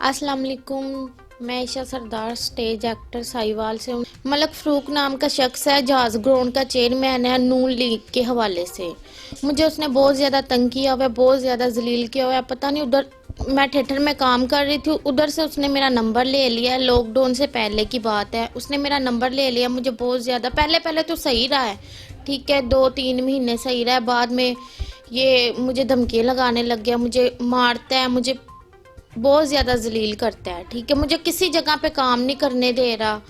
अस्सलाम वालेकुम। मैं ईशा सरदार स्टेज एक्टर साहिवाल से हूँ। मलक फ़रूक नाम का शख्स है, जहाज़ ग्राउंड का चेयरमैन है नून लीग के हवाले से। मुझे उसने बहुत ज़्यादा तंग किया हुआ है, बहुत ज़्यादा जलील किया हुआ है। पता नहीं, उधर मैं थिएटर में काम कर रही थी, उधर से उसने मेरा नंबर ले लिया। लॉकडाउन से पहले की बात है, उसने मेरा नंबर ले लिया। मुझे बहुत ज़्यादा पहले पहले तो सही रहा है, ठीक है, 2-3 महीने सही रहा है। बाद में ये मुझे धमकियाँ लगाने लग गया, मुझे मारता है, मुझे बहुत ज़्यादा जलील करता है, ठीक है। मुझे किसी जगह पे काम नहीं करने दे रहा।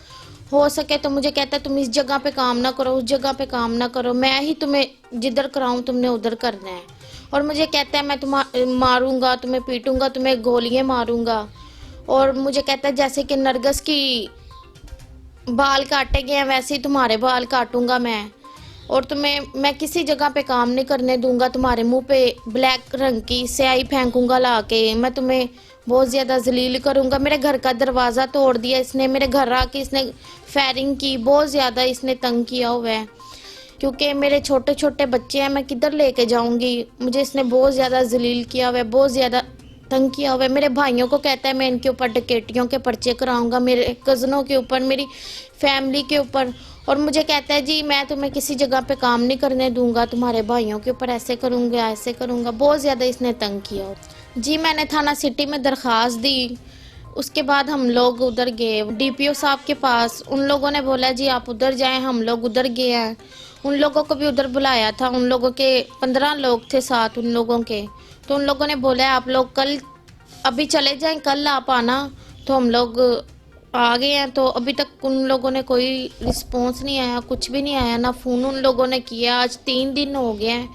हो सके तो मुझे कहता है तुम इस जगह पे काम ना करो, उस जगह पे काम ना करो, मैं ही तुम्हें जिधर कराऊं तुमने उधर करना है। और मुझे कहता है मैं तुम्हें मारूंगा, तुम्हें पीटूंगा, तुम्हें गोलियां मारूंगा। और मुझे कहता है जैसे कि नरगिस की बाल काटे गए हैं वैसे ही तुम्हारे बाल काटूंगा मैं। और तुम्हें मैं किसी जगह पे काम नहीं करने दूंगा। तुम्हारे मुंह पे ब्लैक रंग की स्याही फेंकूंगा ला के। मैं तुम्हें बहुत ज़्यादा जलील करूंगा। मेरे घर का दरवाज़ा तोड़ दिया इसने, मेरे घर आके इसने फायरिंग की। बहुत ज़्यादा इसने तंग किया हुआ है, क्योंकि मेरे छोटे छोटे बच्चे हैं, मैं किधर लेके जाऊंगी। मुझे इसने बहुत ज़्यादा जलील किया हुआ है, बहुत ज़्यादा तंग किया हुआ है। मेरे भाइयों को कहता है मैं इनके ऊपर डकैतियों के पर्चे कराऊंगा, मेरे कज़नों के ऊपर, मेरी फैमिली के ऊपर। और मुझे कहता है जी मैं तुम्हें किसी जगह पे काम नहीं करने दूंगा, तुम्हारे भाइयों के ऊपर ऐसे करूंगा ऐसे करूंगा। बहुत ज़्यादा इसने तंग किया हो। जी मैंने थाना सिटी में दरख्वास्त दी। उसके बाद हम लोग उधर गए डीपीओ साहब के पास। उन लोगों ने बोला जी आप उधर जाएं, हम लोग उधर गए हैं। उन लोगों को भी उधर बुलाया था। उन लोगों के 15 लोग थे साथ उन लोगों के। तो उन लोगों ने बोला आप लोग कल अभी चले जाएं, कल आप आना। तो हम लोग आ गए हैं। तो अभी तक उन लोगों ने कोई रिस्पॉन्स नहीं आया, कुछ भी नहीं आया, ना फ़ोन उन लोगों ने किया। आज 3 दिन हो गए हैं,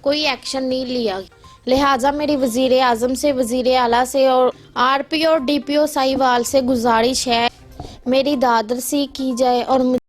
कोई एक्शन नहीं लिया। लिहाजा मेरी वज़ीर आज़म से, वज़ीर आला से और आरपी और डीपीओ साहिवाल से गुजारिश है मेरी दादरसी की जाए और